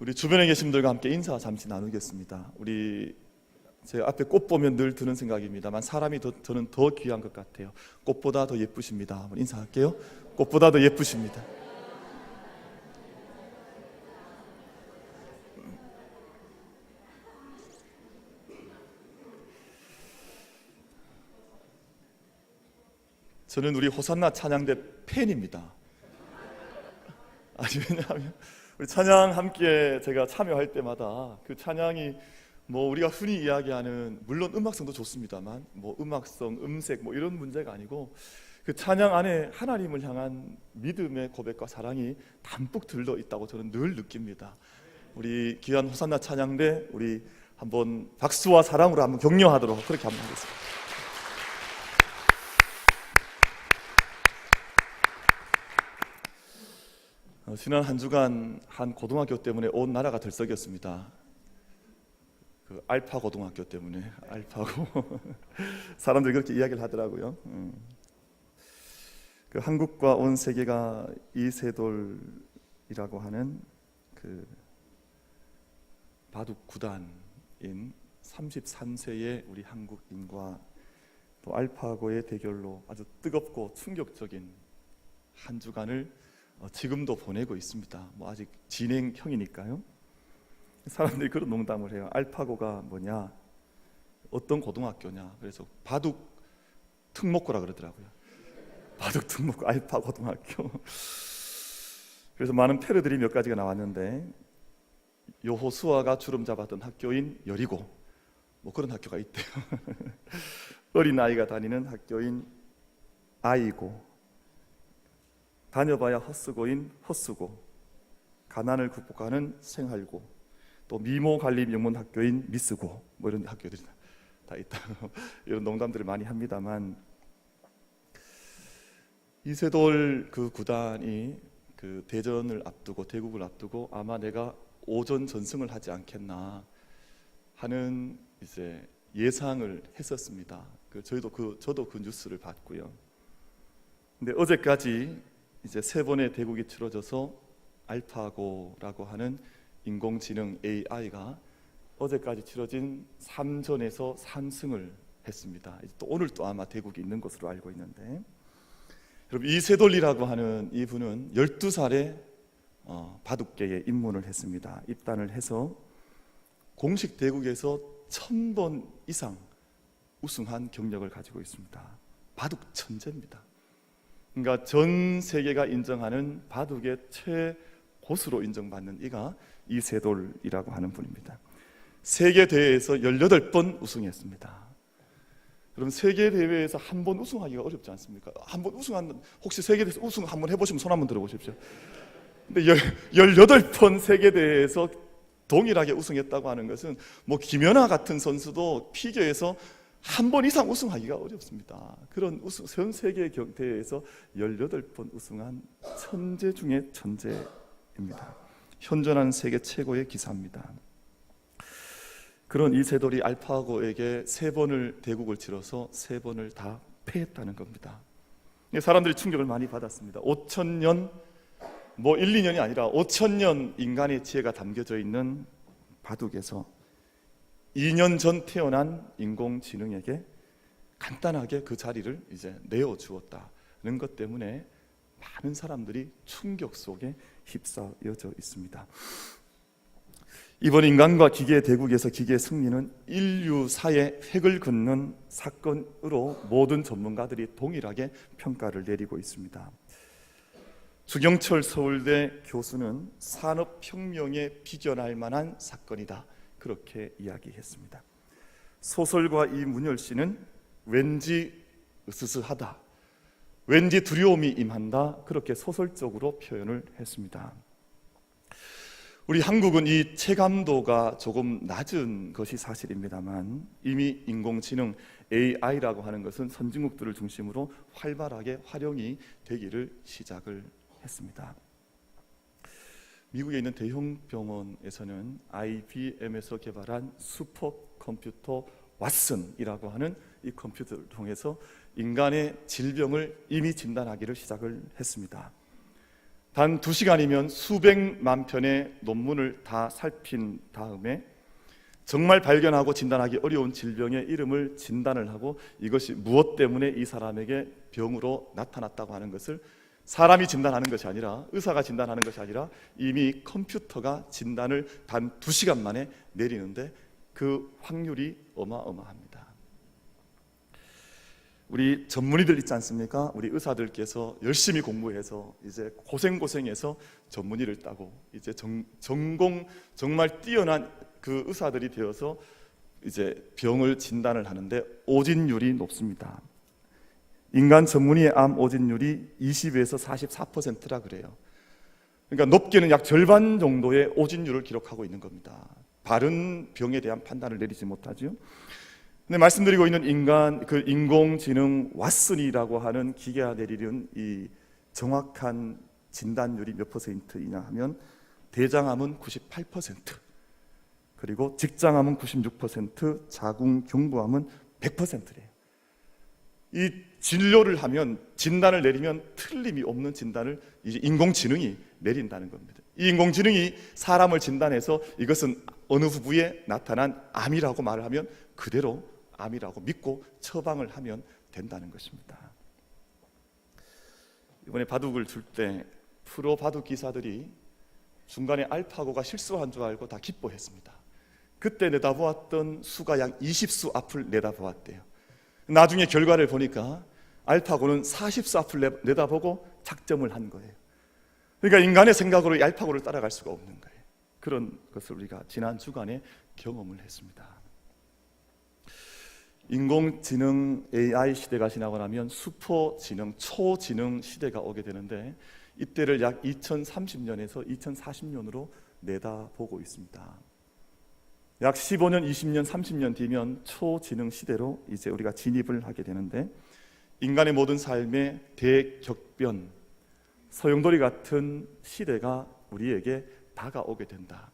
우리 주변에 계신 분들과 함께 인사 잠시 나누겠습니다. 제 앞에 꽃 보면 늘 드는 생각입니다만 사람이 저는 더 귀한 것 같아요. 꽃보다 더 예쁘십니다. 한번 인사할게요. 꽃보다 더 예쁘십니다. 저는 우리 호산나 찬양대 팬입니다. 왜냐하면 우리 찬양 함께 제가 참여할 때마다 그 찬양이 우리가 흔히 이야기하는, 물론 음악성도 좋습니다만 음악성, 음색 이런 문제가 아니고 그 찬양 안에 하나님을 향한 믿음의 고백과 사랑이 담뿍 들러 있다고 저는 늘 느낍니다. 우리 귀한 호산나 찬양대, 우리 한번 박수와 사랑으로 한번 격려하도록 그렇게 한번 하겠습니다. 지난 한 주간 한 고등학교 때문에 온 나라가 들썩였습니다. 그 알파 고등학교 때문에, 알파고 사람들이 그렇게 이야기를 하더라고요. 그 한국과 온 세계가 이세돌이라고 하는 그 바둑 구단인 33세의 우리 한국인과 또 알파고의 대결로 아주 뜨겁고 충격적인 한 주간을 지금도 보내고 있습니다. 아직 진행형이니까요. 사람들이 그런 농담을 해요. 알파고가 뭐냐, 어떤 고등학교냐. 그래서 바둑 특목고라 그러더라고요. 바둑 특목고, 알파 고등학교. 그래서 많은 패러들이 몇 가지가 나왔는데, 여호수아가 주름 잡았던 학교인 여리고, 그런 학교가 있대요. 어린 아이가 다니는 학교인 아이고, 다녀봐야 헛수고인 헛수고, 가난을 극복하는 생활고, 또 미모 관리 명문 학교인 미스고, 이런 학교들이 다 있다. 이런 농담들을 많이 합니다만, 이세돌 그 구단이 그 대전을 앞두고, 대국을 앞두고 아마 내가 오전 전승을 하지 않겠나 하는 이제 예상을 했었습니다. 저도 그 뉴스를 봤고요. 근데 어제까지 이제 3번의 대국이 치러져서 알파고라고 하는 인공지능 AI가 어제까지 치러진 3전에서 3승을 했습니다. 또 오늘 또 아마 대국이 있는 것으로 알고 있는데, 여러분, 이세돌이라고 하는 이분은 12살에 바둑계에 입문을 했습니다. 입단을 해서 공식 대국에서 1000번 이상 우승한 경력을 가지고 있습니다. 바둑 천재입니다. 그러니까 전 세계가 인정하는 바둑의 최고수로 인정받는 이가 이세돌이라고 하는 분입니다. 세계 대회에서 18번 우승했습니다. 그럼 세계 대회에서 한 번 우승하기가 어렵지 않습니까? 한 번 우승한, 혹시 세계 대회에서 우승 한번 해보시면 손 한번 들어보십시오. 근데 18번 세계 대회에서 동일하게 우승했다고 하는 것은 김연아 같은 선수도 피겨에서 한 번 이상 우승하기가 어렵습니다. 그런 전 세계 대회에서 18번 우승한 천재 중에 천재입니다. 현존하는 세계 최고의 기사입니다. 그런 이세돌이 알파고에게 3번을 대국을 치러서 3번을 다 패했다는 겁니다. 사람들이 충격을 많이 받았습니다. 5,000년, 1, 2년이 아니라 5,000년 인간의 지혜가 담겨져 있는 바둑에서 2년 전 태어난 인공지능에게 간단하게 그 자리를 이제 내어주었다는 것 때문에 많은 사람들이 충격 속에 휩싸여져 있습니다. 이번 인간과 기계의 대국에서 기계의 승리는 인류사의 획을 긋는 사건으로 모든 전문가들이 동일하게 평가를 내리고 있습니다. 주경철 서울대 교수는 산업혁명에 비견할 만한 사건이다, 그렇게 이야기했습니다. 소설가 이문열 씨는 왠지 으스스하다, 왠지 두려움이 임한다, 그렇게 소설적으로 표현을 했습니다. 우리 한국은 이 체감도가 조금 낮은 것이 사실입니다만, 이미 인공지능 AI라고 하는 것은 선진국들을 중심으로 활발하게 활용이 되기를 시작을 했습니다. 미국에 있는 대형 병원에서는 IBM에서 개발한 슈퍼컴퓨터 왓슨이라고 하는 이 컴퓨터를 통해서 인간의 질병을 이미 진단하기를 시작을 했습니다. 단 2시간이면 수백만 편의 논문을 다 살핀 다음에 정말 발견하고 진단하기 어려운 질병의 이름을 진단을 하고 이것이 무엇 때문에 이 사람에게 병으로 나타났다고 하는 것을 사람이 진단하는 것이 아니라, 의사가 진단하는 것이 아니라 이미 컴퓨터가 진단을 단 2시간 만에 내리는데 그 확률이 어마어마합니다. 우리 전문의들 있지 않습니까? 우리 의사들께서 열심히 공부해서 이제 고생해서 전문의를 따고 이제 전공 정말 뛰어난 그 의사들이 되어서 이제 병을 진단을 하는데 오진율이 높습니다. 인간 전문의의 암 오진율이 20에서 44%라 그래요. 그러니까 높게는 약 절반 정도의 오진율을 기록하고 있는 겁니다. 바른 병에 대한 판단을 내리지 못하죠. 근데 말씀드리고 있는 인공지능 왓슨이라고 하는 기계가 내리는 이 정확한 진단율이 몇 퍼센트이냐 하면 대장암은 98%, 그리고 직장암은 96%, 자궁경부암은 100%래요. 이 진료를 하면, 진단을 내리면 틀림이 없는 진단을 이제 인공지능이 내린다는 겁니다. 이 인공지능이 사람을 진단해서 이것은 어느 부부에 나타난 암이라고 말을 하면 그대로 암이라고 믿고 처방을 하면 된다는 것입니다. 이번에 바둑을 줄 때 프로 바둑 기사들이 중간에 알파고가 실수한 줄 알고 다 기뻐했습니다. 그때 내다보았던 수가 약 20수 앞을 내다보았대요. 나중에 결과를 보니까 알파고는 40수 앞을 내다보고 작점을 한 거예요. 그러니까 인간의 생각으로 이 알파고를 따라갈 수가 없는 거예요. 그런 것을 우리가 지난 주간에 경험을 했습니다. 인공지능 AI 시대가 지나고 나면 슈퍼지능, 초지능 시대가 오게 되는데 이때를 약 2030년에서 2040년으로 내다보고 있습니다. 약 15년, 20년, 30년 뒤면 초지능 시대로 이제 우리가 진입을 하게 되는데 인간의 모든 삶의 대격변, 소용돌이 같은 시대가 우리에게 다가오게 된다.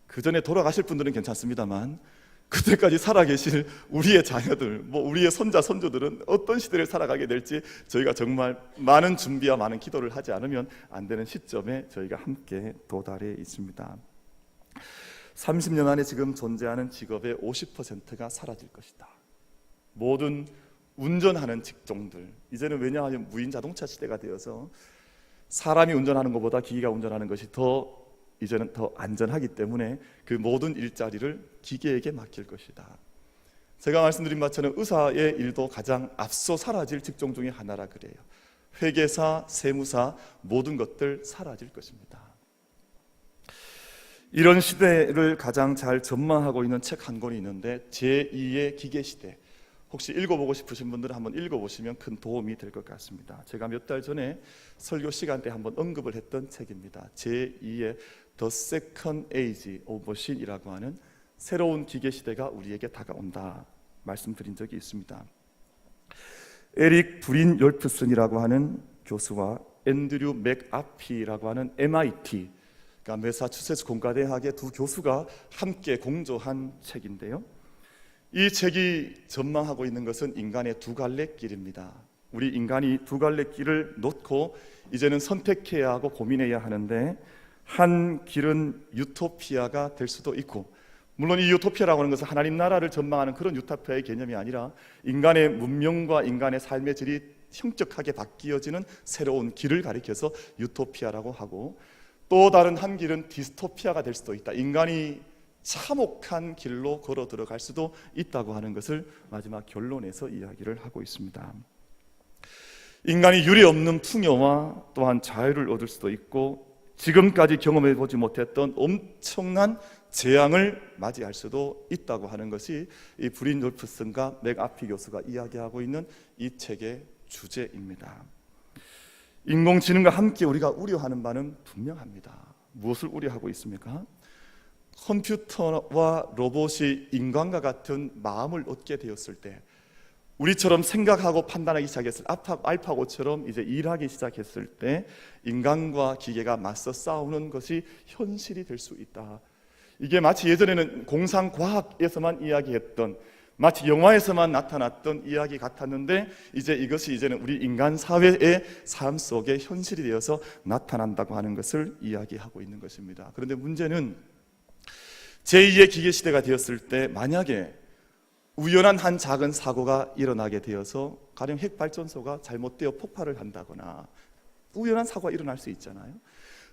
그 전에 돌아가실 분들은 괜찮습니다만 그때까지 살아계실 우리의 자녀들, 우리의 손자, 손주들은 어떤 시대를 살아가게 될지 저희가 정말 많은 준비와 많은 기도를 하지 않으면 안 되는 시점에 저희가 함께 도달해 있습니다. 30년 안에 지금 존재하는 직업의 50%가 사라질 것이다. 모든 운전하는 직종들, 이제는 왜냐하면 무인 자동차 시대가 되어서 사람이 운전하는 것보다 기계가 운전하는 것이 이제는 더 안전하기 때문에 그 모든 일자리를 기계에게 맡길 것이다. 제가 말씀드린 바처럼 의사의 일도 가장 앞서 사라질 직종 중에 하나라 그래요. 회계사, 세무사, 모든 것들 사라질 것입니다. 이런 시대를 가장 잘 전망하고 있는 책 한 권이 있는데 제2의 기계시대, 혹시 읽어보고 싶으신 분들은 한번 읽어보시면 큰 도움이 될 것 같습니다. 제가 몇 달 전에 설교 시간 때 한번 언급을 했던 책입니다. 제2의 The Second Age of Machine이라고 하는 새로운 기계시대가 우리에게 다가온다 말씀드린 적이 있습니다. 에릭 브린 욜프슨이라고 하는 교수와 앤드류 맥아피라고 하는 MIT, 그러니까 매사추세츠 공과대학의 두 교수가 함께 공조한 책인데요, 이 책이 전망하고 있는 것은 인간의 두 갈래 길입니다. 우리 인간이 두 갈래 길을 놓고 이제는 선택해야 하고 고민해야 하는데, 한 길은 유토피아가 될 수도 있고, 물론 이 유토피아라고 하는 것은 하나님 나라를 전망하는 그런 유토피아의 개념이 아니라 인간의 문명과 인간의 삶의 질이 형격하게 바뀌어지는 새로운 길을 가리켜서 유토피아라고 하고, 또 다른 한 길은 디스토피아가 될 수도 있다. 인간이 참혹한 길로 걸어 들어갈 수도 있다고 하는 것을 마지막 결론에서 이야기를 하고 있습니다. 인간이 유례없는 풍요와 또한 자유를 얻을 수도 있고, 지금까지 경험해 보지 못했던 엄청난 재앙을 맞이할 수도 있다고 하는 것이 이 브린 욜프슨과 맥아피 교수가 이야기하고 있는 이 책의 주제입니다. 인공지능과 함께 우리가 우려하는 바는 분명합니다. 무엇을 우려하고 있습니까? 컴퓨터와 로봇이 인간과 같은 마음을 얻게 되었을 때, 우리처럼 생각하고 판단하기 시작했을 때, 알파고처럼 이제 일하기 시작했을 때 인간과 기계가 맞서 싸우는 것이 현실이 될 수 있다. 이게 마치 예전에는 공상과학에서만 이야기했던 마치 영화에서만 나타났던 이야기 같았는데 이것이 이제는 우리 인간 사회의 삶 속에 현실이 되어서 나타난다고 하는 것을 이야기하고 있는 것입니다. 그런데 문제는 제2의 기계 시대가 되었을 때 만약에 우연한 한 작은 사고가 일어나게 되어서 가령 핵발전소가 잘못되어 폭발을 한다거나 우연한 사고가 일어날 수 있잖아요.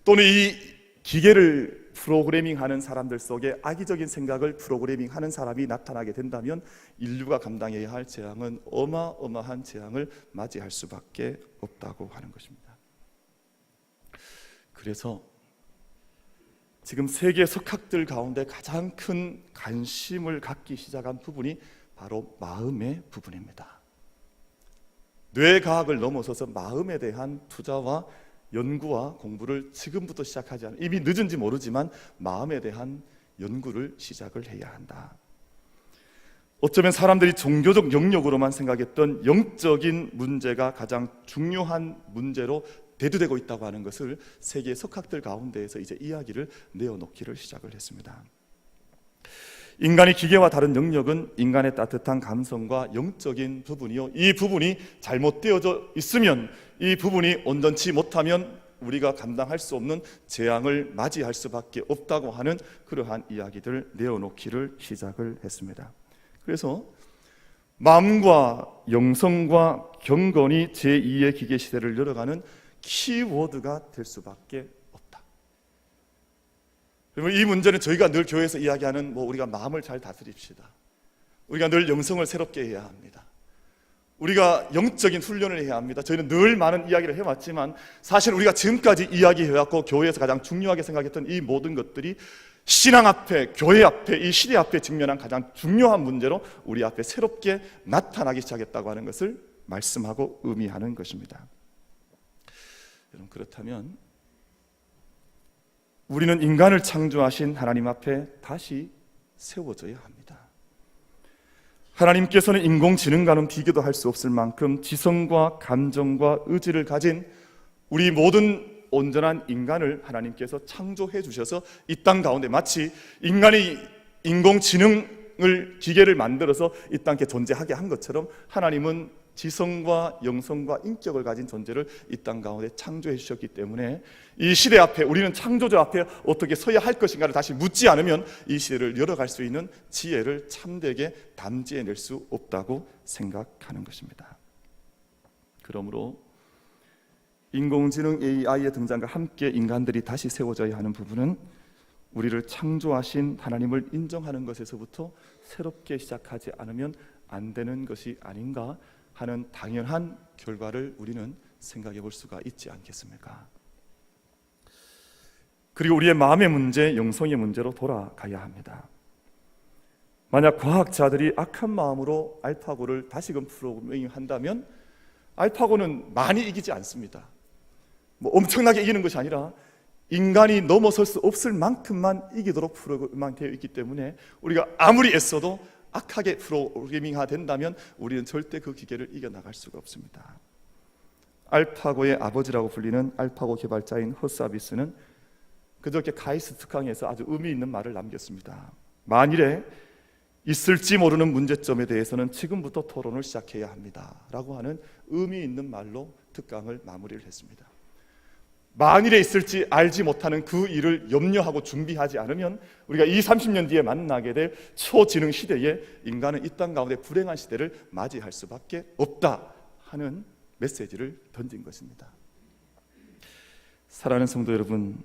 또는 이 기계를 프로그래밍하는 사람들 속에 악의적인 생각을 프로그래밍하는 사람이 나타나게 된다면 인류가 감당해야 할 재앙은 어마어마한 재앙을 맞이할 수밖에 없다고 하는 것입니다. 그래서 지금 세계 석학들 가운데 가장 큰 관심을 갖기 시작한 부분이 바로 마음의 부분입니다. 뇌과학을 넘어서서 마음에 대한 투자와 연구와 공부를 지금부터 시작하지 않으면, 이미 늦은지 모르지만 마음에 대한 연구를 시작을 해야 한다. 어쩌면 사람들이 종교적 영역으로만 생각했던 영적인 문제가 가장 중요한 문제로 대두되고 있다고 하는 것을 세계 석학들 가운데에서 이제 이야기를 내어놓기를 시작을 했습니다. 인간이 기계와 다른 영역은 인간의 따뜻한 감성과 영적인 부분이요, 이 부분이 잘못되어져 있으면, 이 부분이 온전치 못하면 우리가 감당할 수 없는 재앙을 맞이할 수밖에 없다고 하는 그러한 이야기들을 내어놓기를 시작을 했습니다. 그래서 마음과 영성과 경건이 제2의 기계 시대를 열어가는 키워드가 될 수밖에 없다. 그리고 이 문제는 저희가 늘 교회에서 이야기하는 우리가 마음을 잘 다스립시다, 우리가 늘 영성을 새롭게 해야 합니다, 우리가 영적인 훈련을 해야 합니다. 저희는 늘 많은 이야기를 해왔지만 사실 우리가 지금까지 이야기해왔고 교회에서 가장 중요하게 생각했던 이 모든 것들이 신앙 앞에, 교회 앞에, 이 시대 앞에 직면한 가장 중요한 문제로 우리 앞에 새롭게 나타나기 시작했다고 하는 것을 말씀하고 의미하는 것입니다. 여러분, 그렇다면 우리는 인간을 창조하신 하나님 앞에 다시 세워져야 합니다. 하나님께서는 인공지능과는 비교도 할 수 없을 만큼 지성과 감정과 의지를 가진 우리 모든 온전한 인간을 하나님께서 창조해 주셔서 이 땅 가운데, 마치 인간이 인공지능을, 기계를 만들어서 이 땅에 존재하게 한 것처럼 하나님은 지성과 영성과 인격을 가진 존재를 이 땅 가운데 창조해 주셨기 때문에 이 시대 앞에 우리는 창조주 앞에 어떻게 서야 할 것인가를 다시 묻지 않으면 이 시대를 열어갈 수 있는 지혜를 참되게 담지해낼 수 없다고 생각하는 것입니다. 그러므로 인공지능 AI의 등장과 함께 인간들이 다시 세워져야 하는 부분은 우리를 창조하신 하나님을 인정하는 것에서부터 새롭게 시작하지 않으면 안 되는 것이 아닌가 하는 당연한 결과를 우리는 생각해 볼 수가 있지 않겠습니까? 그리고 우리의 마음의 문제, 영성의 문제로 돌아가야 합니다. 만약 과학자들이 악한 마음으로 알파고를 다시금 프로그래밍한다면 알파고는 많이 이기지 않습니다. 엄청나게 이기는 것이 아니라 인간이 넘어설 수 없을 만큼만 이기도록 프로그래밍되어 있기 때문에 우리가 아무리 애써도 악하게 프로그래밍화 된다면 우리는 절대 그 기계를 이겨나갈 수가 없습니다. 알파고의 아버지라고 불리는 알파고 개발자인 허스아비스는 그저께 카이스트 특강에서 아주 의미 있는 말을 남겼습니다. 만일에 있을지 모르는 문제점에 대해서는 지금부터 토론을 시작해야 합니다 라고 하는 의미 있는 말로 특강을 마무리를 했습니다. 만일에 있을지 알지 못하는 그 일을 염려하고 준비하지 않으면 우리가 30년 뒤에 만나게 될 초지능 시대에 인간은 이 땅 가운데 불행한 시대를 맞이할 수밖에 없다 하는 메시지를 던진 것입니다. 사랑하는 성도 여러분,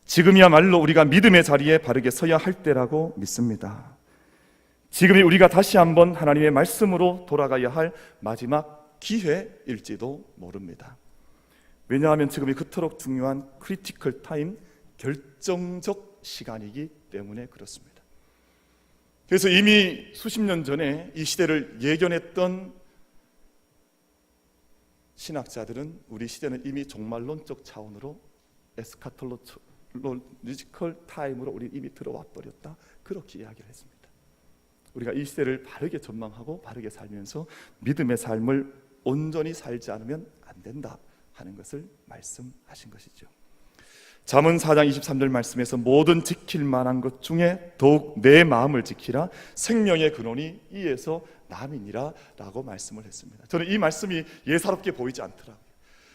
지금이야말로 우리가 믿음의 자리에 바르게 서야 할 때라고 믿습니다. 지금이 우리가 다시 한번 하나님의 말씀으로 돌아가야 할 마지막 기회일지도 모릅니다. 왜냐하면 지금이 그토록 중요한 크리티컬 타임, 결정적 시간이기 때문에 그렇습니다. 그래서 이미 수십 년 전에 이 시대를 예견했던 신학자들은 우리 시대는 이미 종말론적 차원으로 에스카톨로지컬 타임으로 우리 이미 들어와 버렸다, 그렇게 이야기를 했습니다. 우리가 이 시대를 바르게 전망하고 바르게 살면서 믿음의 삶을 온전히 살지 않으면 안 된다 하는 것을 말씀하신 것이죠. 잠언 4장 23절 말씀에서 모든 지킬 만한 것 중에 더욱 내 마음을 지키라. 생명의 근원이 이에서 남이니라 라고 말씀을 했습니다. 저는 이 말씀이 예사롭게 보이지 않더라고요.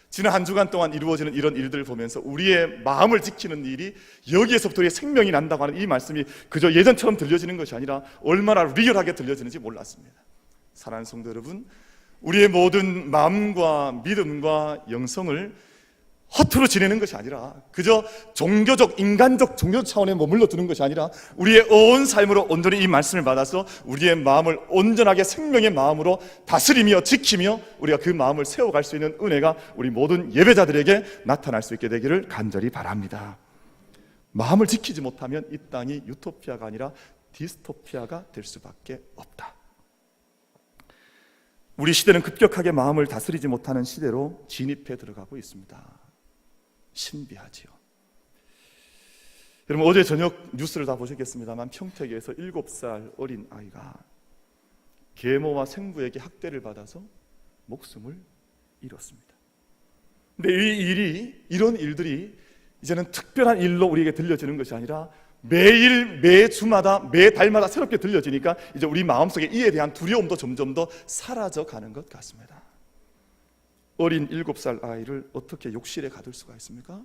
지난 한 주간 동안 이루어지는 이런 일들을 보면서 우리의 마음을 지키는 일이 여기에서부터 우리의 생명이 난다고 하는 이 말씀이 그저 예전처럼 들려지는 것이 아니라 얼마나 리얼하게 들려지는지 몰랐습니다. 사랑하는 성도 여러분, 우리의 모든 마음과 믿음과 영성을 허투루 지내는 것이 아니라 그저 종교적, 인간적 종교 차원에 머물러 두는 것이 아니라 우리의 온 삶으로 온전히 이 말씀을 받아서 우리의 마음을 온전하게 생명의 마음으로 다스리며 지키며 우리가 그 마음을 세워갈 수 있는 은혜가 우리 모든 예배자들에게 나타날 수 있게 되기를 간절히 바랍니다. 마음을 지키지 못하면 이 땅이 유토피아가 아니라 디스토피아가 될 수밖에 없다. 우리 시대는 급격하게 마음을 다스리지 못하는 시대로 진입해 들어가고 있습니다. 신비하지요. 여러분, 어제 저녁 뉴스를 다 보셨겠습니다만 평택에서 7살 어린 아이가 계모와 생부에게 학대를 받아서 목숨을 잃었습니다. 근데 이런 일들이 이제는 특별한 일로 우리에게 들려지는 것이 아니라 매일, 매주마다, 매달마다 새롭게 들려지니까 이제 우리 마음속에 이에 대한 두려움도 점점 더 사라져 가는 것 같습니다. 어린 7살 아이를 어떻게 욕실에 가둘 수가 있습니까?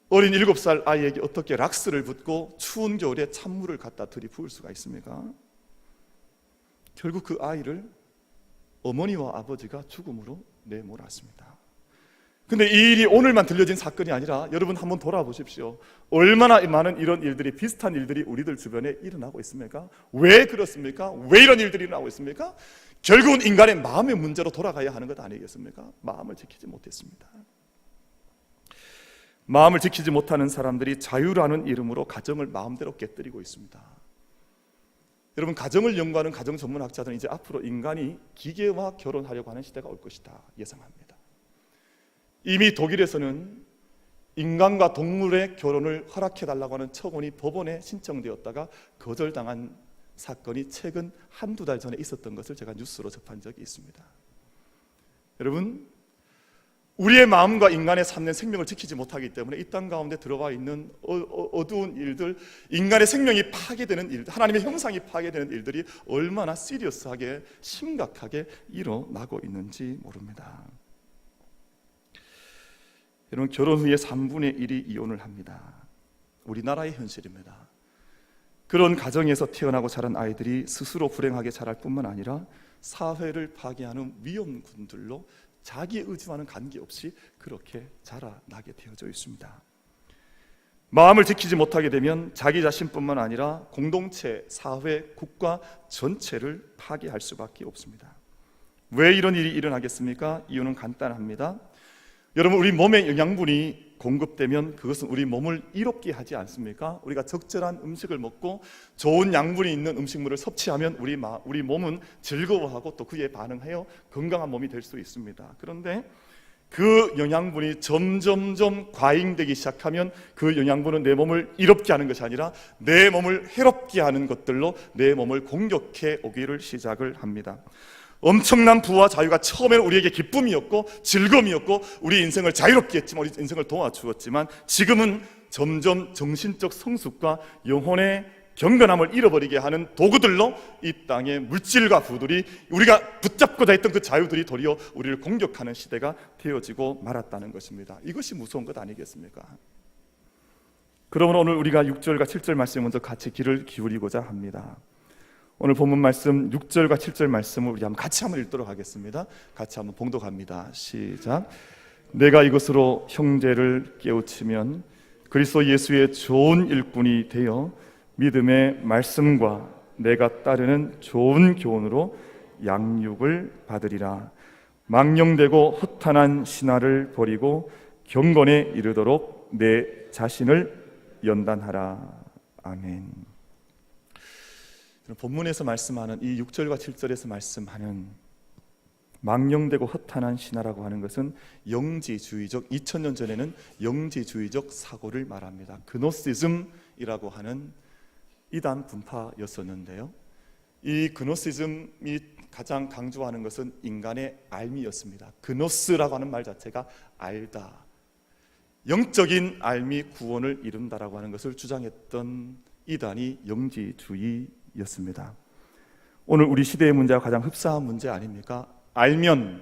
어린 7살 아이에게 어떻게 락스를 붓고 추운 겨울에 찬물을 갖다 들이부을 수가 있습니까? 결국 그 아이를 어머니와 아버지가 죽음으로 내몰았습니다. 근데 이 일이 오늘만 들려진 사건이 아니라 여러분 한번 돌아보십시오. 얼마나 많은 이런 일들이, 비슷한 일들이 우리들 주변에 일어나고 있습니까? 왜 그렇습니까? 왜 이런 일들이 일어나고 있습니까? 결국은 인간의 마음의 문제로 돌아가야 하는 것 아니겠습니까? 마음을 지키지 못했습니다. 마음을 지키지 못하는 사람들이 자유라는 이름으로 가정을 마음대로 깨뜨리고 있습니다. 여러분, 가정을 연구하는 가정 전문학자들은 이제 앞으로 인간이 기계와 결혼하려고 하는 시대가 올 것이다 예상합니다. 이미 독일에서는 인간과 동물의 결혼을 허락해달라고 하는 청원이 법원에 신청되었다가 거절당한 사건이 최근 한두 달 전에 있었던 것을 제가 뉴스로 접한 적이 있습니다. 여러분, 우리의 마음과 인간의 삶의 생명을 지키지 못하기 때문에 이 땅 가운데 들어와 있는 어두운 일들, 인간의 생명이 파괴되는 일들, 하나님의 형상이 파괴되는 일들이 얼마나 시리어스하게, 심각하게 일어나고 있는지 모릅니다. 여러분, 결혼 후에 3분의 1이 이혼을 합니다. 우리나라의 현실입니다. 그런 가정에서 태어나고 자란 아이들이 스스로 불행하게 자랄 뿐만 아니라 사회를 파괴하는 위험군들로 자기의 의지와는 관계없이 그렇게 자라나게 되어져 있습니다. 마음을 지키지 못하게 되면 자기 자신뿐만 아니라 공동체, 사회, 국가 전체를 파괴할 수밖에 없습니다. 왜 이런 일이 일어나겠습니까? 이유는 간단합니다. 여러분, 우리 몸에 영양분이 공급되면 그것은 우리 몸을 이롭게 하지 않습니까? 우리가 적절한 음식을 먹고 좋은 양분이 있는 음식물을 섭취하면 우리 몸은 즐거워하고 또 그에 반응하여 건강한 몸이 될 수 있습니다. 그런데 그 영양분이 점점점 과잉되기 시작하면 그 영양분은 내 몸을 이롭게 하는 것이 아니라 내 몸을 해롭게 하는 것들로 내 몸을 공격해 오기를 시작을 합니다. 엄청난 부와 자유가 처음에는 우리에게 기쁨이었고 즐거움이었고 우리 인생을 자유롭게 했지만, 우리 인생을 도와주었지만, 지금은 점점 정신적 성숙과 영혼의 경건함을 잃어버리게 하는 도구들로 이 땅의 물질과 부들이, 우리가 붙잡고자 했던 그 자유들이 도리어 우리를 공격하는 시대가 되어지고 말았다는 것입니다. 이것이 무서운 것 아니겠습니까? 그러므로 오늘 우리가 6절과 7절 말씀에 먼저 같이 귀를 기울이고자 합니다. 오늘 본문 말씀 6절과 7절 말씀을 우리 같이 한번 읽도록 하겠습니다. 같이 한번 봉독합니다. 시작. 내가 이것으로 형제를 깨우치면 그리스도 예수의 좋은 일꾼이 되어 믿음의 말씀과 내가 따르는 좋은 교훈으로 양육을 받으리라. 망령되고 허탄한 신화를 버리고 경건에 이르도록 내 자신을 연단하라. 아멘. 본문에서 말씀하는 이 6절과 7절에서 말씀하는 망령되고 허탄한 신화라고 하는 것은 영지주의적, 2000년 전에는 영지주의적 사고를 말합니다. 그노시즘이라고 하는 이단 분파였었는데요, 이 그노시즘이 가장 강조하는 것은 인간의 알미였습니다. 그노스라고 하는 말 자체가 알다, 영적인 알미 구원을 이룬다라고 하는 것을 주장했던 이단이 영지주의였습니다. 오늘 우리 시대의 문제와 가장 흡사한 문제 아닙니까? 알면,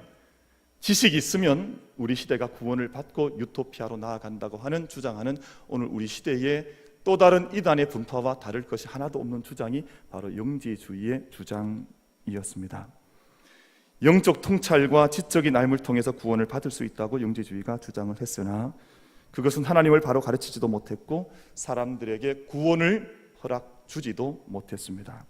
지식이 있으면 우리 시대가 구원을 받고 유토피아로 나아간다고 하는 주장하는 오늘 우리 시대의 또 다른 이단의 분파와 다를 것이 하나도 없는 주장이 바로 영지주의의 주장이었습니다. 영적 통찰과 지적인 알을 통해서 구원을 받을 수 있다고 영지주의가 주장을 했으나 그것은 하나님을 바로 가르치지도 못했고 사람들에게 구원을 허락 주지도 못했습니다.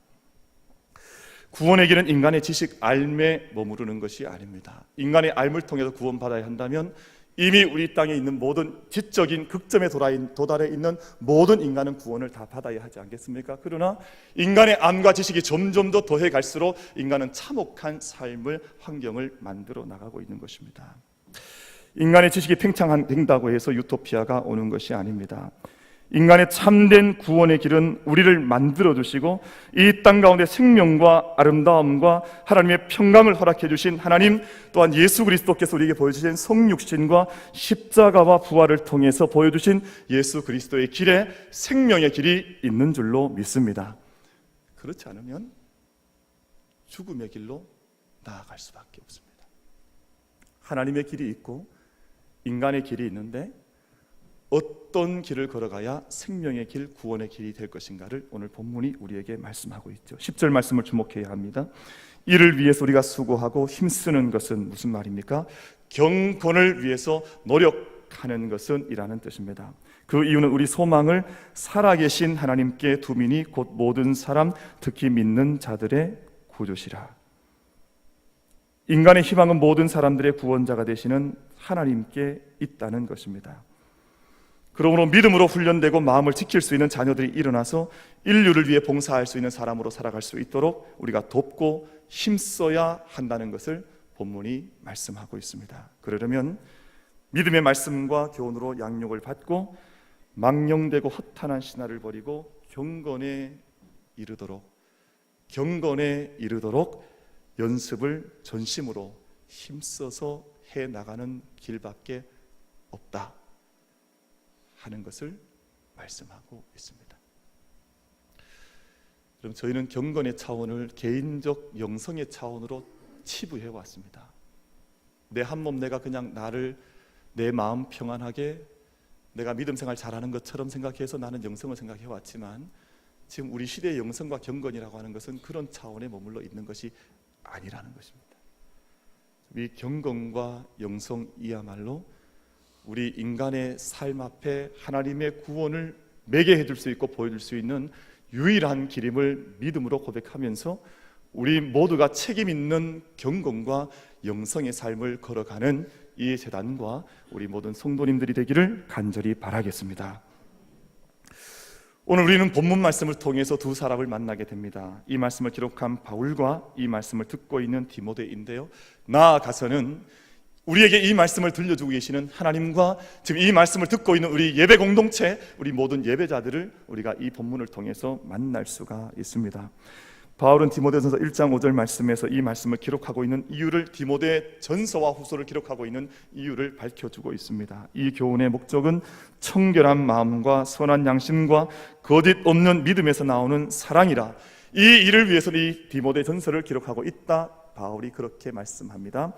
구원의 길은 인간의 지식 알에 머무르는 것이 아닙니다. 인간의 알을 통해서 구원받아야 한다면 이미 우리 땅에 있는 모든 지적인 극점에 도달해 있는 모든 인간은 구원을 다 받아야 하지 않겠습니까? 그러나 인간의 암과 지식이 점점 더 더해 갈수록 인간은 참혹한 삶을, 환경을 만들어 나가고 있는 것입니다. 인간의 지식이 팽창된다고 해서 유토피아가 오는 것이 아닙니다. 인간의 참된 구원의 길은 우리를 만들어 주시고 이 땅 가운데 생명과 아름다움과 하나님의 평강을 허락해 주신 하나님, 또한 예수 그리스도께서 우리에게 보여주신 성육신과 십자가와 부활을 통해서 보여주신 예수 그리스도의 길에 생명의 길이 있는 줄로 믿습니다. 그렇지 않으면 죽음의 길로 나아갈 수밖에 없습니다. 하나님의 길이 있고 인간의 길이 있는데 어떤 길을 걸어가야 생명의 길, 구원의 길이 될 것인가를 오늘 본문이 우리에게 말씀하고 있죠. 10절 말씀을 주목해야 합니다. 이를 위해서 우리가 수고하고 힘쓰는 것은 무슨 말입니까? 경건을 위해서 노력하는 것은 이라는 뜻입니다. 그 이유는 우리 소망을 살아계신 하나님께 두미니 곧 모든 사람, 특히 믿는 자들의 구주시라. 인간의 희망은 모든 사람들의 구원자가 되시는 하나님께 있다는 것입니다. 그러므로 믿음으로 훈련되고 마음을 지킬 수 있는 자녀들이 일어나서 인류를 위해 봉사할 수 있는 사람으로 살아갈 수 있도록 우리가 돕고 힘써야 한다는 것을 본문이 말씀하고 있습니다. 그러려면 믿음의 말씀과 교훈으로 양육을 받고 망령되고 허탄한 신화를 버리고 경건에 이르도록 연습을 전심으로 힘써서 해나가는 길밖에 없다 하는 것을 말씀하고 있습니다. 그럼 저희는 경건의 차원을 개인적 영성의 차원으로 치부해 왔습니다. 내 한 몸 내가 그냥 내 마음 평안하게 내가 믿음 생활 잘하는 것처럼 생각해서 나는 영성을 생각해 왔지만 지금 우리 시대의 영성과 경건이라고 하는 것은 그런 차원에 머물러 있는 것이 아니라는 것입니다. 이 경건과 영성이야말로 우리 인간의 삶 앞에 하나님의 구원을 매개해 줄 수 있고 보여줄 수 있는 유일한 길임을 믿음으로 고백하면서 우리 모두가 책임 있는 경건과 영성의 삶을 걸어가는 이 재단과 우리 모든 성도님들이 되기를 간절히 바라겠습니다. 오늘 우리는 본문 말씀을 통해서 두 사람을 만나게 됩니다. 이 말씀을 기록한 바울과 이 말씀을 듣고 있는 디모데인데요, 나아가서는 우리에게 이 말씀을 들려주고 계시는 하나님과 지금 이 말씀을 듣고 있는 우리 예배 공동체, 우리 모든 예배자들을 우리가 이 본문을 통해서 만날 수가 있습니다. 바울은 디모데전서 1장 5절 말씀에서 이 말씀을 기록하고 있는 이유를, 디모데 전서와 후서를 기록하고 있는 이유를 밝혀주고 있습니다. 이 교훈의 목적은 청결한 마음과 선한 양심과 거짓 없는 믿음에서 나오는 사랑이라. 이 일을 위해서 이 디모데 전서를 기록하고 있다, 바울이 그렇게 말씀합니다.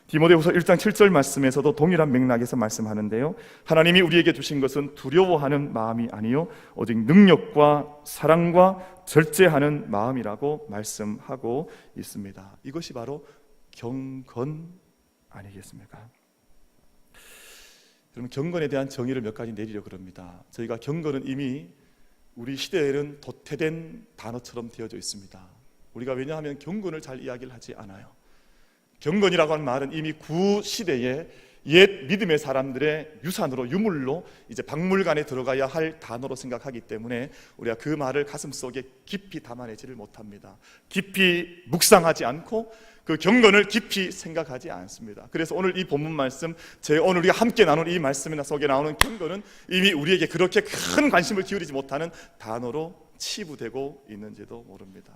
디모데후서 1장 7절 말씀에서도 동일한 맥락에서 말씀하는데요, 하나님이 우리에게 주신 것은 두려워하는 마음이 아니요 오직 능력과 사랑과 절제하는 마음이라고 말씀하고 있습니다. 이것이 바로 경건 아니겠습니까? 그러면 경건에 대한 정의를 몇 가지 내리려고 합니다. 저희가 경건은 이미 우리 시대에는 도태된 단어처럼 되어져 있습니다. 우리가 왜냐하면 경건을 잘 이야기를 하지 않아요. 경건이라고 하는 말은 이미 구시대의 옛 믿음의 사람들의 유산으로, 유물로 이제 박물관에 들어가야 할 단어로 생각하기 때문에 우리가 그 말을 가슴속에 깊이 담아내지를 못합니다. 깊이 묵상하지 않고 그 경건을 깊이 생각하지 않습니다. 그래서 오늘 이 본문 말씀, 오늘 우리가 함께 나눈 이 말씀 속에 나오는 경건은 이미 우리에게 그렇게 큰 관심을 기울이지 못하는 단어로 치부되고 있는지도 모릅니다.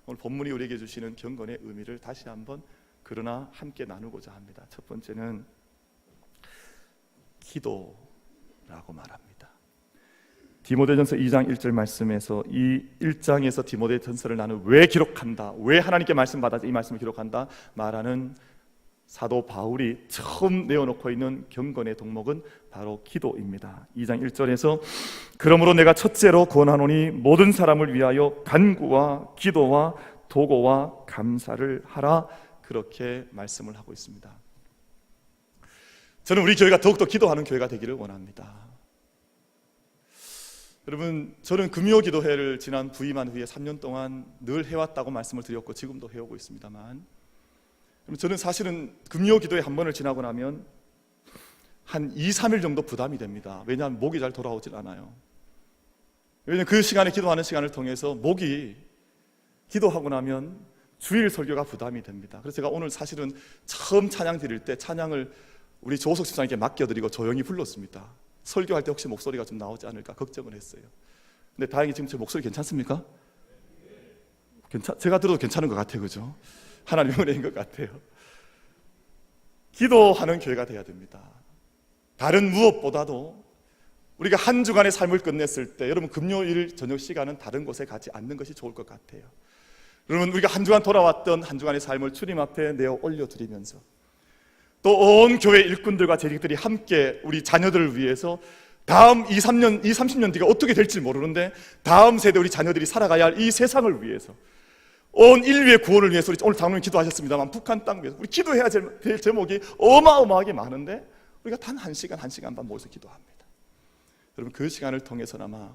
오늘 본문이 우리에게 주시는 경건의 의미를 다시 한번 그러나 함께 나누고자 합니다. 첫 번째는 기도, 라고 말합니다. 디모데전서 2장 1절 말씀에서 이 1장에서 디모데전서를 나는 왜 기록한다, 왜 하나님께 말씀 받아서 이 말씀을 기록한다 말하는 사도 바울이 처음 내어놓고 있는 경건의 동목은 바로 기도입니다. 2장 1절에서 그러므로 내가 첫째로 권하노니 모든 사람을 위하여 간구와 기도와 도고와 감사를 하라, 그렇게 말씀을 하고 있습니다. 저는 우리 교회가 더욱더 기도하는 교회가 되기를 원합니다. 여러분, 저는 금요기도회를 지난 부임한 후에 3년 동안 늘 해왔다고 말씀을 드렸고 지금도 해오고 있습니다만, 저는 사실은 금요기도회 한 번을 지나고 나면 한 2, 3일 정도 부담이 됩니다. 왜냐하면 목이 잘 돌아오질 않아요. 왜냐하면 그 시간에 기도하는 시간을 통해서 목이 기도하고 나면 주일 설교가 부담이 됩니다. 그래서 제가 오늘 사실은 처음 찬양 드릴 때 찬양을 우리 조석 집사님께 맡겨드리고 조용히 불렀습니다. 설교할 때 혹시 목소리가 좀 나오지 않을까 걱정을 했어요. 근데 다행히 지금 제 목소리 괜찮습니까? 제가 들어도 괜찮은 것 같아요. 그죠? 하나님의 은혜인 것 같아요. 기도하는 교회가 돼야 됩니다. 다른 무엇보다도 우리가 한 주간의 삶을 끝냈을 때 여러분 금요일 저녁 시간은 다른 곳에 가지 않는 것이 좋을 것 같아요. 여러분 우리가 한 주간 돌아왔던 한 주간의 삶을 주님 앞에 내어 올려드리면서 또 온 교회 일꾼들과 재직들이 함께 우리 자녀들을 위해서 다음 2, 30년 뒤가 어떻게 될지 모르는데 다음 세대 우리 자녀들이 살아가야 할 이 세상을 위해서 온 인류의 구원을 위해서 우리 오늘 장로님 기도하셨습니다만 북한 땅 위해서 우리 기도해야 될 제목이 어마어마하게 많은데 우리가 단 1시간, 1시간 반 모여서 기도합니다. 여러분 그 시간을 통해서나마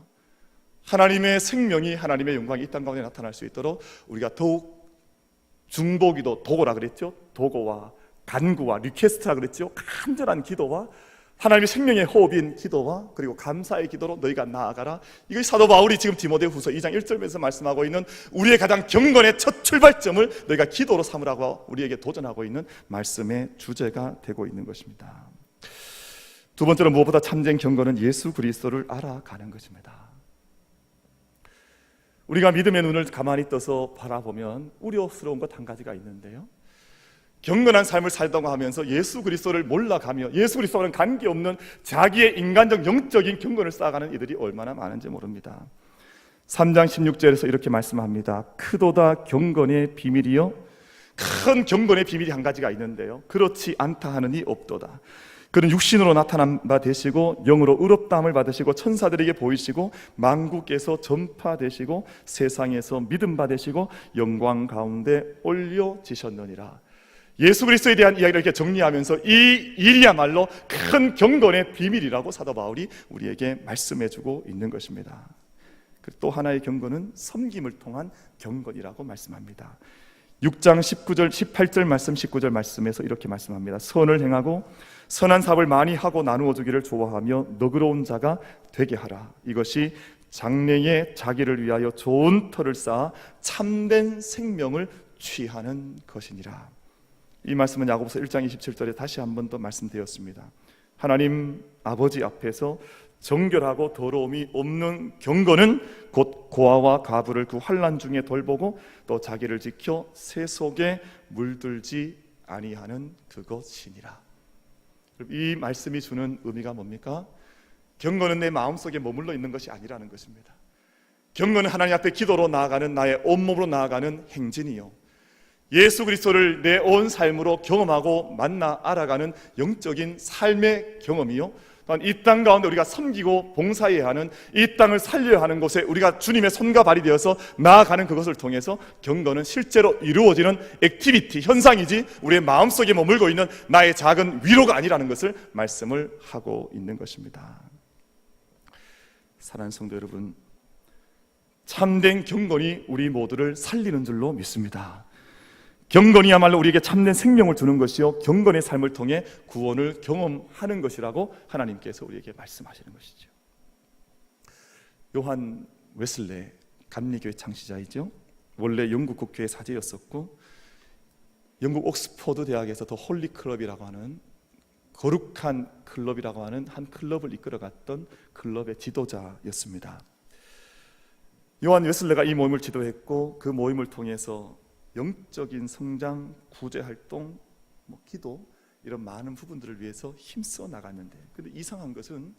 하나님의 생명이, 하나님의 영광이 이 땅 가운데 나타날 수 있도록 우리가 더욱 중보기도, 도고라 그랬죠? 도고와 간구와 리퀘스트라 그랬죠? 간절한 기도와 하나님의 생명의 호흡인 기도와 그리고 감사의 기도로 너희가 나아가라. 이것이 사도 바울이 지금 디모데후서 2장 1절에서 말씀하고 있는 우리의 가장 경건의 첫 출발점을 너희가 기도로 삼으라고 우리에게 도전하고 있는 말씀의 주제가 되고 있는 것입니다. 두 번째로 무엇보다 참된 경건은 예수 그리스도를 알아가는 것입니다. 우리가 믿음의 눈을 가만히 떠서 바라보면 우려스러운 것 한 가지가 있는데요, 경건한 삶을 살다가 하면서 예수 그리스도를 몰라가며 예수 그리스도와는 관계없는 자기의 인간적 영적인 경건을 쌓아가는 이들이 얼마나 많은지 모릅니다. 3장 16절에서 이렇게 말씀합니다. 크도다 경건의 비밀이요, 큰 경건의 비밀이 한 가지가 있는데요, 그렇지 않다 하느니 없도다. 그는 육신으로 나타난 바 되시고 영으로 의롭다함을 받으시고 천사들에게 보이시고 만국에서 전파되시고 세상에서 믿음 받으시고 영광 가운데 올려지셨느니라. 예수 그리스도에 대한 이야기를 이렇게 정리하면서 이 일이야말로 큰 경건의 비밀이라고 사도 바울이 우리에게 말씀해주고 있는 것입니다. 또 하나의 경건은 섬김을 통한 경건이라고 말씀합니다. 6장 19절 18절 말씀 19절 말씀에서 이렇게 말씀합니다. 선을 행하고 선한 사업을 많이 하고 나누어 주기를 좋아하며 너그러운 자가 되게 하라. 이것이 장래에 자기를 위하여 좋은 터를 쌓아 참된 생명을 취하는 것이니라. 이 말씀은 야고보서 1장 27절에 다시 한 번 더 말씀되었습니다. 하나님 아버지 앞에서 정결하고 더러움이 없는 경건은 곧 고아와 가부를 그 환난 중에 돌보고 또 자기를 지켜 새 속에 물들지 아니하는 그것이니라. 이 말씀이 주는 의미가 뭡니까? 경건은 내 마음속에 머물러 있는 것이 아니라는 것입니다. 경건은 하나님 앞에 기도로 나아가는 나의 온몸으로 나아가는 행진이요, 예수 그리스도를 내 온 삶으로 경험하고 만나 알아가는 영적인 삶의 경험이요, 또한 이 땅 가운데 우리가 섬기고 봉사해야 하는, 이 땅을 살려야 하는 곳에 우리가 주님의 손과 발이 되어서 나아가는 그것을 통해서 경건은 실제로 이루어지는 액티비티, 현상이지 우리의 마음속에 머물고 있는 나의 작은 위로가 아니라는 것을 말씀을 하고 있는 것입니다. 사랑하는 성도 여러분, 참된 경건이 우리 모두를 살리는 줄로 믿습니다. 경건이야말로 우리에게 참된 생명을 주는 것이요, 경건의 삶을 통해 구원을 경험하는 것이라고 하나님께서 우리에게 말씀하시는 것이죠. 요한 웨슬레, 감리교회 창시자이죠. 원래 영국 국교의 사제였었고 영국 옥스퍼드 대학에서 더 홀리 클럽이라고 하는 거룩한 클럽이라고 하는 한 클럽을 이끌어갔던 클럽의 지도자였습니다. 요한 웨슬레가 이 모임을 지도했고 그 모임을 통해서 영적인 성장, 구제활동, 기도 이런 많은 부분들을 위해서 힘써 나갔는데, 근데 이상한 것은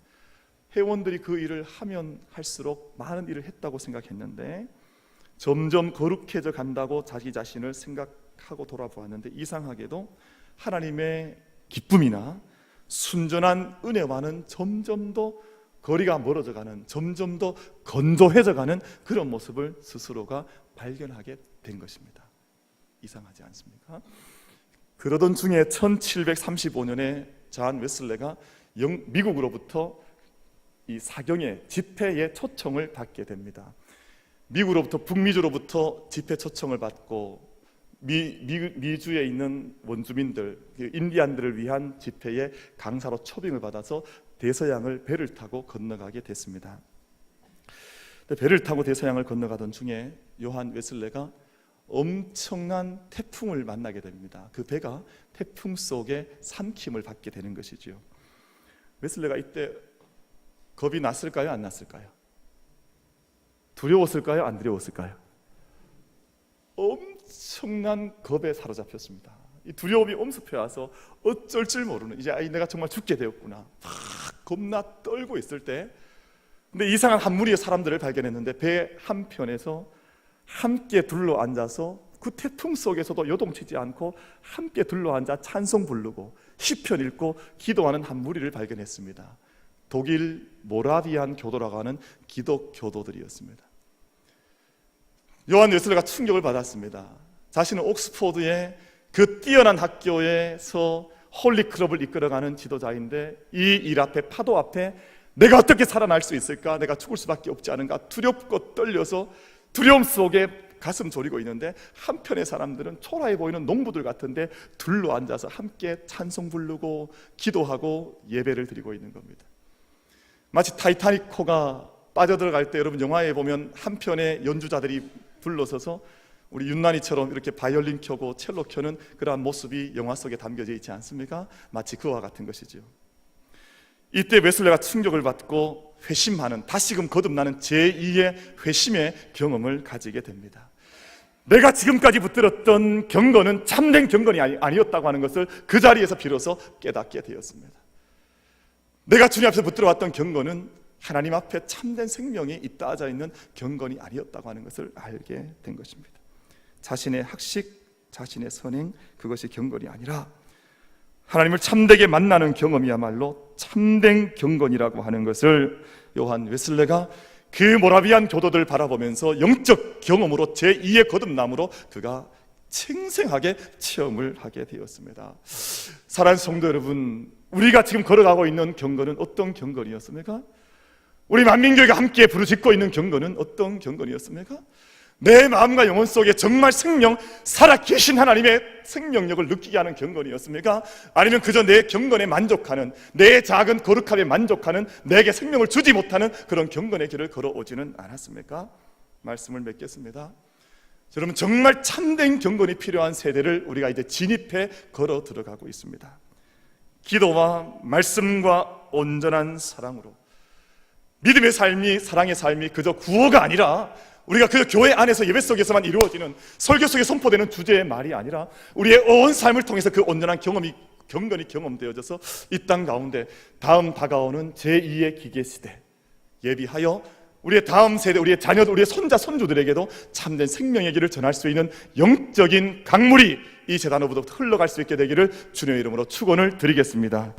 회원들이 그 일을 하면 할수록 많은 일을 했다고 생각했는데 점점 거룩해져 간다고 자기 자신을 생각하고 돌아보았는데 이상하게도 하나님의 기쁨이나 순전한 은혜와는 점점 더 거리가 멀어져 가는, 점점 더 건조해져 가는 그런 모습을 스스로가 발견하게 된 것입니다. 이상하지 않습니까? 그러던 중에 1735년에 잔 웨슬레가 미국으로부터 이 사경의 집회의 초청을 받게 됩니다. 미국으로부터, 북미주로부터 집회 초청을 받고 미주에 있는 원주민들, 인디안들을 위한 집회에 강사로 초빙을 받아서 대서양을 배를 타고 건너가게 됐습니다. 배를 타고 대서양을 건너가던 중에 요한 웨슬레가 엄청난 태풍을 만나게 됩니다. 그 배가 태풍 속에 삼킴을 받게 되는 것이죠. 웨슬레가 이때 겁이 났을까요? 안 났을까요? 두려웠을까요? 안 두려웠을까요? 엄청난 겁에 사로잡혔습니다. 이 두려움이 엄습해 와서 어쩔 줄 모르는, 이제 내가 정말 죽게 되었구나, 막 겁나 떨고 있을 때, 근데 이상한 한 무리의 사람들을 발견했는데 배 한편에서 함께 둘러앉아서 그 태풍 속에서도 요동치지 않고 함께 둘러앉아 찬송 부르고 시편 읽고 기도하는 한 무리를 발견했습니다. 독일 모라비안 교도라고 하는 기독 교도들이었습니다. 요한 웨슬레가 충격을 받았습니다. 자신은 옥스포드의 그 뛰어난 학교에서 홀리클럽을 이끌어가는 지도자인데 이 일 앞에, 파도 앞에 내가 어떻게 살아날 수 있을까? 내가 죽을 수밖에 없지 않은가? 두렵고 떨려서 두려움 속에 가슴 졸이고 있는데 한편의 사람들은 초라해 보이는 농부들 같은데 둘러앉아서 함께 찬송 부르고 기도하고 예배를 드리고 있는 겁니다. 마치 타이타닉호가 빠져들어갈 때 여러분 영화에 보면 한편의 연주자들이 불러서서 우리 윤난이처럼 이렇게 바이올린 켜고 첼로 켜는 그러한 모습이 영화 속에 담겨져 있지 않습니까? 마치 그와 같은 것이죠. 이때 웨슬레가 충격을 받고 회심하는, 다시금 거듭나는 제2의 회심의 경험을 가지게 됩니다. 내가 지금까지 붙들었던 경건은 참된 경건이 아니었다고 하는 것을 그 자리에서 비로소 깨닫게 되었습니다. 내가 주님 앞에서 붙들어왔던 경건은 하나님 앞에 참된 생명이 잇따져 있는 경건이 아니었다고 하는 것을 알게 된 것입니다. 자신의 학식, 자신의 선행, 그것이 경건이 아니라 하나님을 참되게 만나는 경험이야말로 참된 경건이라고 하는 것을 요한 웨슬레가 그 모라비안 교도들 바라보면서 영적 경험으로 제2의 거듭남으로 그가 생생하게 체험을 하게 되었습니다. 사랑하는 성도 여러분, 우리가 지금 걸어가고 있는 경건은 어떤 경건이었습니까? 우리 만민교회가 함께 부르짖고 있는 경건은 어떤 경건이었습니까? 내 마음과 영혼 속에 정말 생명, 살아계신 하나님의 생명력을 느끼게 하는 경건이었습니까? 아니면 그저 내 경건에 만족하는, 내 작은 거룩함에 만족하는, 내게 생명을 주지 못하는 그런 경건의 길을 걸어오지는 않았습니까? 말씀을 맺겠습니다. 여러분, 정말 참된 경건이 필요한 세대를 우리가 이제 진입해 걸어 들어가고 있습니다. 기도와 말씀과 온전한 사랑으로 믿음의 삶이, 사랑의 삶이 그저 구호가 아니라 우리가 그 교회 안에서 예배 속에서만 이루어지는, 설교 속에 선포되는 주제의 말이 아니라 우리의 온 삶을 통해서 그 온전한 경건이 경험되어져서 이 땅 가운데 다음 다가오는 제2의 기계시대 예비하여 우리의 다음 세대, 우리의 자녀들, 우리의 손자, 손주들에게도 참된 생명의 길을 전할 수 있는 영적인 강물이 이 제단으로부터 흘러갈 수 있게 되기를 주님의 이름으로 축원을 드리겠습니다.